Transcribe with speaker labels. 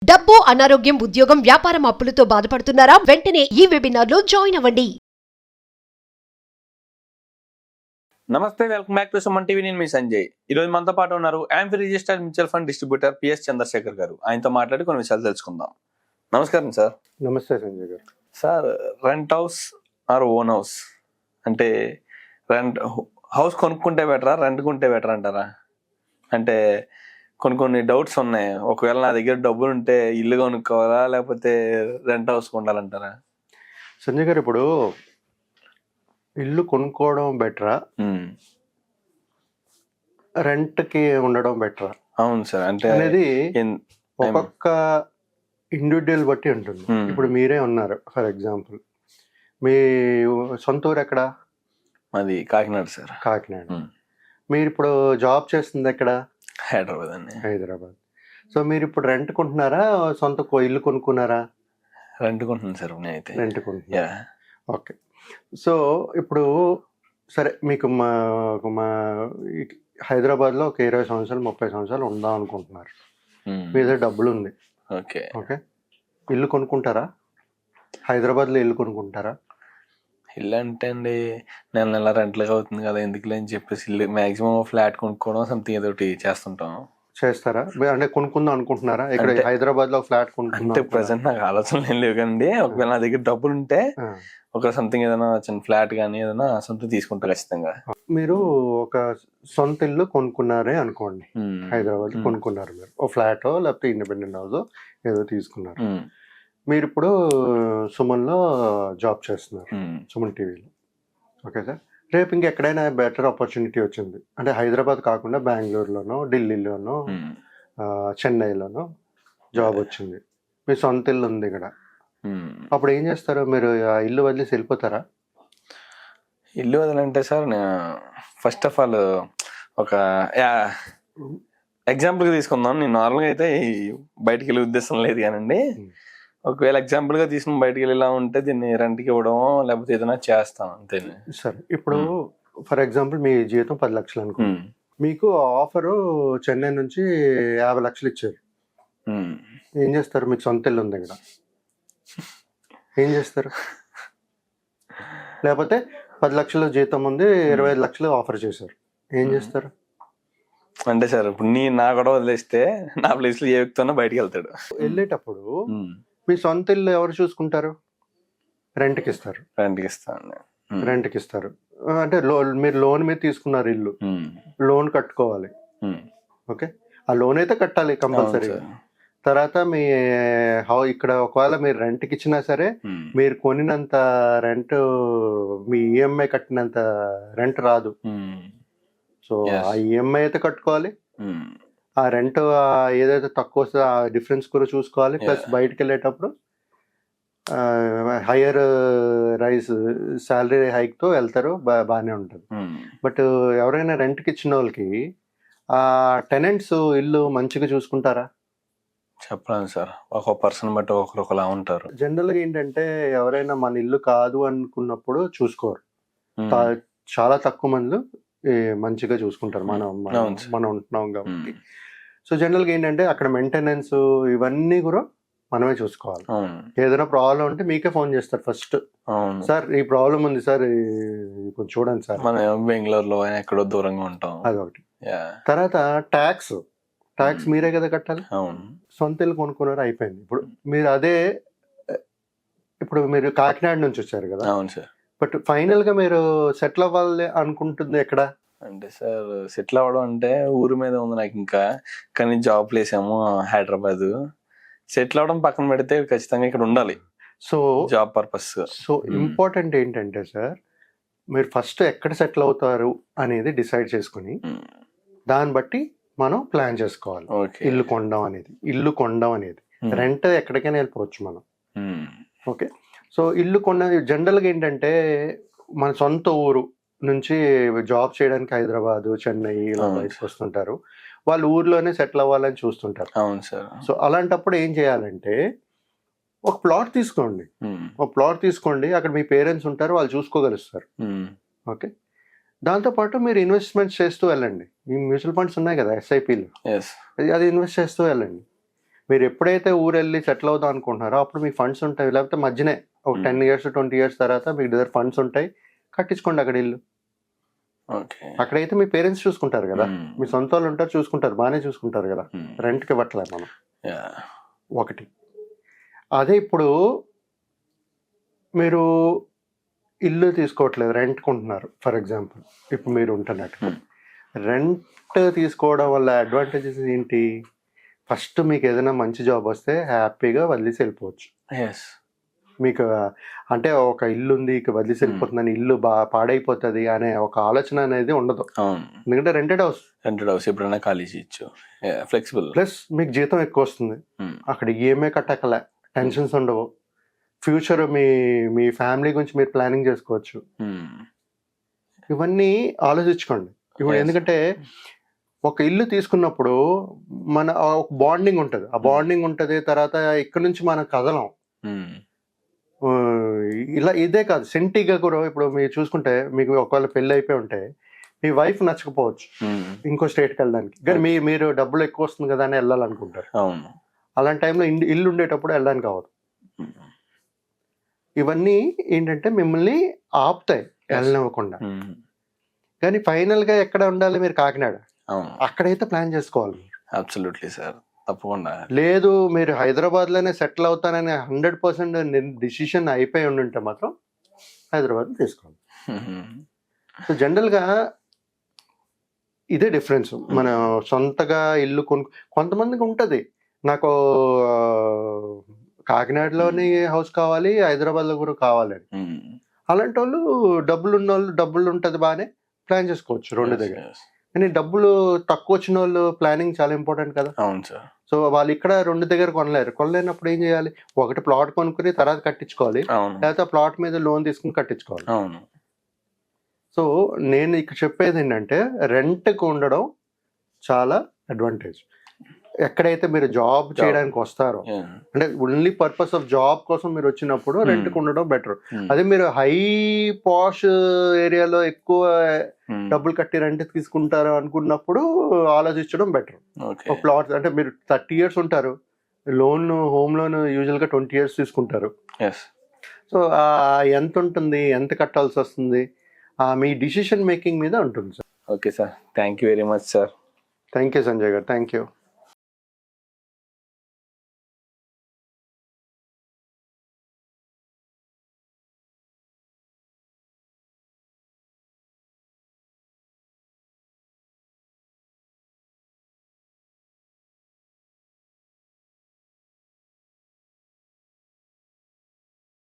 Speaker 1: డబ్బు, అనారోగ్యం, ఉద్యోగం, వ్యాపారం అప్పులతో బాధపడుతున్నారా? వెంటనే ఈ వెబినార్ లో జాయిన్ అవ్వండి.
Speaker 2: నమస్తే, welcome back to Suman TV. నేను మీ సంజయ్. ఈ రోజు మనతో పాటు ఉన్నారు AMFI registered mutual fund distributor PS Chandrashekar గారు. ఆయనతో మాట్లాడి కొన్ని విషయాలు తెలుసుకుందాం. నమస్కారం సార్.
Speaker 3: నమస్తే Sanjay garu.
Speaker 2: Sir, rent house or own house అంటే హౌస్ కొనుక్కుంటే బెటరా, రెంట్ కొంటే బెటర్ అంటారా? అంటే కొన్ని డౌట్స్ ఉన్నాయి. ఒకవేళ నా దగ్గర డబ్బులు ఉంటే ఇల్లు కొనుక్కోవాలా, లేకపోతే రెంట్ హౌస్ కొండాలంటారా?
Speaker 3: సంజయ్ గారు, ఇప్పుడు ఇల్లు కొనుక్కోవడం బెటరా, రెంట్ కి ఉండడం బెటరా?
Speaker 2: అవును సార్. అంటే
Speaker 3: అనేది ఒక్కొక్క ఇండివిజువల్ బట్టి ఉంటుంది. ఇప్పుడు మీరే ఉన్నారు, ఫర్ ఎగ్జాంపుల్ మీ సొంత ఊరు ఎక్కడ?
Speaker 2: అది కాకినాడ సార్.
Speaker 3: కాకినాడ. మీరు ఇప్పుడు జాబ్ చేస్తుంది ఎక్కడ?
Speaker 2: హైదరాబాద్ అండి.
Speaker 3: హైదరాబాద్. సో మీరు ఇప్పుడు రెంట్ కొంటున్నారా, సొంత ఇల్లు కొనుక్కున్నారా?
Speaker 2: రెంట్ కొంటున్నాను సార్. నేనైతే
Speaker 3: రెంట్ కొంటున్నా. ఓకే. సో ఇప్పుడు సరే, మీకు మా హైదరాబాద్లో ఒక 20 సంవత్సరాలు 30 సంవత్సరాలు ఉందాం అనుకుంటున్నారు. మీ దగ్గర డబ్బులు ఉంది.
Speaker 2: ఓకే.
Speaker 3: ఓకే, ఇల్లు కొనుక్కుంటారా? హైదరాబాద్లో ఇల్లు కొనుక్కుంటారా?
Speaker 2: ఇల్లు అంటే అండి, నెల రెంట్లుగా అవుతుంది కదా, ఎందుకులే అని చెప్పేసి ఇల్లు మ్యాక్సిమం ఫ్లాట్ కొనుక్కోవడం సంథింగ్ ఏదోటి చేస్తుంటాం.
Speaker 3: చేస్తారా? అంటే కొనుక్కుందాం అనుకుంటున్నారా? ఇక్కడ హైదరాబాద్ లో ఫ్లాట్
Speaker 2: అంటే ప్రెసెంట్ నాకు ఆలోచనలు ఏం లేవు కానీ, ఒకవేళ నా దగ్గర డబ్బులు ఉంటే ఒక సంథింగ్ ఏదైనా చిన్న ఫ్లాట్ కానీ ఏదైనా సొంతం తీసుకుంటా ఖచ్చితంగా.
Speaker 3: మీరు ఒక సొంత ఇల్లు కొనుక్కున్నారే అనుకోండి, హైదరాబాద్ కొనుక్కున్నారు. మీరు ఓ ఫ్లాట్ లేకపోతే ఇండిపెండెంట్ హౌస్ ఏదో తీసుకున్నారు. మీరు ఇప్పుడు సుమన్లో జాబ్ చేస్తున్నారు, సుమన్ టీవీలో. ఓకే సార్, రేపు ఇంకెక్కడైనా బెటర్ ఆపర్చునిటీ వచ్చింది అంటే హైదరాబాద్ కాకుండా బెంగళూరులోనో, ఢిల్లీలోనో, చెన్నైలోనో జాబ్ వచ్చింది, మీ సొంత ఇల్లు ఉంది ఇక్కడ. అప్పుడు ఏం చేస్తారు? మీరు ఆ ఇల్లు వదిలేసి వెళ్ళిపోతారా?
Speaker 2: ఇల్లు వదలంటే సార్, ఫస్ట్ ఆఫ్ ఆల్ ఒక ఎగ్జాంపుల్గా తీసుకుందాం. నేను నార్మల్గా అయితే బయటికి వెళ్ళే ఉద్దేశం లేదు కానండి. ఒకవేళ ఎగ్జాంపుల్ గా తీసుకుని బయటకు వెళ్ళేలా ఉంటే దీన్ని రెంట్కి ఇవ్వడం లేకపోతే ఏదైనా చేస్తాం అంతే.
Speaker 3: సరే, ఇప్పుడు ఫర్ ఎగ్జాంపుల్ మీ జీతం 10 లక్షలు అనుకో, మీకు ఆఫరు చెన్నై నుంచి 50 లక్షలు ఇచ్చారు. ఏం చేస్తారు? మీకు సొంత ఇల్లు ఉంది ఇక్కడ, ఏం చేస్తారు? లేకపోతే 10 లక్షలు జీతం ఉంది, 25 లక్షలు ఆఫర్ చేశారు, ఏం చేస్తారు?
Speaker 2: అంటే సార్, ఇప్పుడు నా కూడా వదిలేస్తే నా ప్లేస్ లో ఏ వ్యక్తి బయటకు వెళ్తాడు.
Speaker 3: వెళ్ళేటప్పుడు మీ సొంత ఇల్లు ఎవరు చూసుకుంటారు? రెంట్కి ఇస్తారు. రెంట్కి ఇస్తారు అంటే మీరు లోన్ మీద తీసుకున్నారు ఇల్లు, లోన్ కట్టుకోవాలి. ఓకే, ఆ లోన్ అయితే కట్టాలి కంపల్సరీ. తర్వాత మీ ఇక్కడ ఒకవేళ మీరు రెంట్కి ఇచ్చినా సరే, మీరు కొనినంత రెంట్ మీ ఈఎంఐ కట్టినంత రెంట్ రాదు. సో ఆ ఈఎంఐ అయితే కట్టుకోవాలి, ఆ రెంట్ ఏదైతే తక్కువ వస్తుందో ఆ డిఫరెన్స్ కూడా చూసుకోవాలి. ప్లస్ బయటకు వెళ్ళేటప్పుడు హయ్యర్ శాలరీ హైక్ తో వెళ్తారు, బాగానే ఉంటుంది. బట్ ఎవరైనా రెంట్కి ఇచ్చిన వాళ్ళకి ఆ టెనెంట్స్ ఇల్లు మంచిగా చూసుకుంటారా?
Speaker 2: చెప్పలేను సార్, ఒక పర్సన్ బట్టి ఒకరు ఒకలా ఉంటారు.
Speaker 3: జనరల్ గా ఏంటంటే, ఎవరైనా మన ఇల్లు కాదు అనుకున్నప్పుడు చూసుకోరు. చాలా తక్కువ మంది మంచిగా చూసుకుంటారు. మనం ఉంటున్నాం కాబట్టి. సో జనరల్ గా ఏంటంటే, అక్కడ మెయింటెనెన్స్ ఇవన్నీ కూడా మనమే చూసుకోవాలి. ఏదైనా ప్రాబ్లం ఉంటే మీకే ఫోన్ చేస్తారు ఫస్ట్. సార్ ఈ ప్రాబ్లం ఉంది సార్, కొంచెం చూడండి సార్.
Speaker 2: మనం బెంగళూరులో ఎక్కడో దూరంగా ఉంటాం,
Speaker 3: అదొకటి. తర్వాత ట్యాక్స్ మీరే కదా కట్టాలి. సొంత ఇల్లు కొనుక్కున్నారు, అయిపోయింది. ఇప్పుడు మీరు ఇప్పుడు మీరు కాకినాడ నుంచి వచ్చారు కదా.
Speaker 2: అవును సార్.
Speaker 3: బట్ ఫైనల్ గా మీరు సెటిల్ అవ్వాలి అనుకుంటుంది ఎక్కడ?
Speaker 2: అంటే సార్, సెటిల్ అవ్వడం అంటే ఊరి మీద ఉంది నాకు ఇంకా, కానీ జాబ్ ప్లేస్ ఏమో హైదరాబాద్. సెటిల్ అవ్వడం పక్కన పెడితే ఖచ్చితంగా ఇక్కడ ఉండాలి. So job purpose.
Speaker 3: So important ఏంటంటే సార్, మీరు ఫస్ట్ ఎక్కడ సెటిల్ అవుతారు అనేది డిసైడ్ చేసుకుని దాన్ని బట్టి మనం ప్లాన్ చేసుకోవాలి. ఇల్లు కొండం అనేది రెంట్ ఎక్కడికైనా వెళ్ళిపోవచ్చు మనం. ఓకే, సో ఇల్లు జనరల్గా ఏంటంటే, మన సొంత ఊరు నుంచి జాబ్ చేయడానికి హైదరాబాద్, చెన్నై ఇలా బయటకు వస్తుంటారు. వాళ్ళు ఊర్లోనే సెటిల్ అవ్వాలని చూస్తుంటారు.
Speaker 2: అవును సార్.
Speaker 3: సో అలాంటప్పుడు ఏం చేయాలంటే, ఒక ప్లాట్ తీసుకోండి. అక్కడ మీ పేరెంట్స్ ఉంటారు, వాళ్ళు చూసుకోగలుస్తారు. ఓకే, దాంతోపాటు మీరు ఇన్వెస్ట్మెంట్స్ చేస్తూ వెళ్ళండి. ఈ మ్యూచువల్ ఫండ్స్ ఉన్నాయి కదా, ఎస్ఐపీలు, అది ఇన్వెస్ట్ చేస్తూ వెళ్ళండి. మీరు ఎప్పుడైతే ఊరు వెళ్ళి సెటిల్ అవుదాం అనుకుంటున్నారో అప్పుడు మీకు ఫండ్స్ ఉంటాయి, లేకపోతే మధ్యనే ఒక 10 years 20 years తర్వాత మీకు దగ్గర ఫండ్స్ ఉంటాయి, కట్టించుకోండి అక్కడ ఇల్లు. అక్కడైతే మీ పేరెంట్స్ చూసుకుంటారు కదా, మీ సొంత వాళ్ళు ఉంటారు, చూసుకుంటారు, బాగానే చూసుకుంటారు కదా, రెంట్కి ఇవ్వట్లేదు మనం. ఒకటి అదే ఇప్పుడు మీరు ఇల్లు తీసుకోవట్లేదు, రెంట్ కొంటున్నారు ఫర్ ఎగ్జాంపుల్. ఇప్పుడు మీరు ఉంటున్నట్టు రెంట్ తీసుకోవడం వల్ల అడ్వాంటేజెస్ ఏంటి? ఫస్ట్ మీకు ఏదైనా మంచి జాబ్ వస్తే హ్యాపీగా వదిలేసి వెళ్ళిపోవచ్చు. మీకు అంటే ఒక ఇల్లు ఉంది ఇక వదిలేసి వెళ్ళిపోతుందని, ఇల్లు పాడైపోతుంది అనే ఒక ఆలోచన అనేది ఉండదు. ఎందుకంటే రెంటెడ్ హౌస్
Speaker 2: ఎప్పుడైనా ఖాళీ చేయొచ్చు, ఫ్లెక్సిబుల్.
Speaker 3: ప్లస్ మీకు జీతం ఎక్కువ వస్తుంది, అక్కడ ఈఎంఐ కట్టకలే, టెన్షన్స్ ఉండవు, ఫ్యూచర్ మీ ఫ్యామిలీ గురించి మీరు ప్లానింగ్ చేసుకోవచ్చు. ఇవన్నీ ఆలోచించుకోండి ఇప్పుడు. ఎందుకంటే ఒక ఇల్లు తీసుకున్నప్పుడు మన ఒక బాండింగ్ ఉంటుంది, ఆ బాండింగ్ ఉంటుంది. తర్వాత ఇక్కడ నుంచి మనం కదలం. ఇలా ఇదే కాదు, సెంటిగా కూడా ఇప్పుడు మీరు చూసుకుంటే మీకు ఒకవేళ పెళ్ళి అయిపోయి ఉంటే మీ వైఫ్ నచ్చకపోవచ్చు ఇంకో స్టేట్కి వెళ్ళడానికి, కానీ మీరు డబ్బులు ఎక్కువ వస్తుంది కదా అని వెళ్ళాలనుకుంటారు. అలాంటి టైంలో ఇల్లు ఉండేటప్పుడు వెళ్ళడానికి అవ్వదు. ఇవన్నీ ఏంటంటే మిమ్మల్ని ఆపుతాయి వెళ్ళనివ్వకుండా. కానీ ఫైనల్గా ఎక్కడ ఉండాలి మీరు? కాకినాడ. అక్కడైతే ప్లాన్ చేసుకోవాలి.
Speaker 2: అబ్సల్యూట్లీ సార్, తప్పకుండా.
Speaker 3: లేదు మీరు హైదరాబాద్లోనే సెటిల్ అవుతానని 100% డిసిషన్ అయిపోయి ఉంటే మాత్రం హైదరాబాద్ తీసుకోవాలి. సో జనరల్గా ఇదే డిఫరెన్స్. మన సొంతగా ఇల్లు కొంతమందికి ఉంటుంది, నాకు కాకినాడలోని హౌస్ కావాలి, హైదరాబాద్లో కూడా కావాలని. అలాంటి వాళ్ళు డబ్బులు ఉన్న వాళ్ళు, డబ్బులు ఉంటుంది బాగానే ప్లాన్ చేసుకోవచ్చు రెండు దగ్గర. కానీ డబ్బులు తక్కువ వచ్చిన వాళ్ళు ప్లానింగ్ చాలా ఇంపార్టెంట్ కదా.
Speaker 2: అవును సార్.
Speaker 3: సో వాళ్ళు ఇక్కడ రెండు దగ్గర కొనలేనప్పుడు ఏం చేయాలి? ఒకటి ప్లాట్ కొనుక్కుని తర్వాత కట్టించుకోవాలి, లేకపోతే ప్లాట్ మీద లోన్ తీసుకుని కట్టించుకోవాలి. సో నేను ఇక్కడ చెప్పేది ఏంటంటే రెంట్కి ఉండడం చాలా అడ్వాంటేజ్. ఎక్కడైతే మీరు జాబ్ చేయడానికి వస్తారో, అంటే ఓన్లీ పర్పస్ ఆఫ్ జాబ్ కోసం మీరు వచ్చినప్పుడు రెంట్కి ఉండడం బెటర్. అదే మీరు హై పాష్ ఏరియాలో ఎక్కువ డబ్బులు కట్టి రెంట్ తీసుకుంటారు అనుకున్నప్పుడు ఆలోచించడం బెటర్. ఒక ప్లాట్ అంటే మీరు 30 years ఉంటారు, హోమ్ లోన్ యూజువల్గా 20 years తీసుకుంటారు. సో ఎంత ఉంటుంది, ఎంత కట్టాల్సి వస్తుంది, మీ డిసిషన్ మేకింగ్ మీద ఉంటుంది sir.
Speaker 2: Okay sir, thank you very much sir.
Speaker 3: Thank you Sanjay గారు, థ్యాంక్ యూ.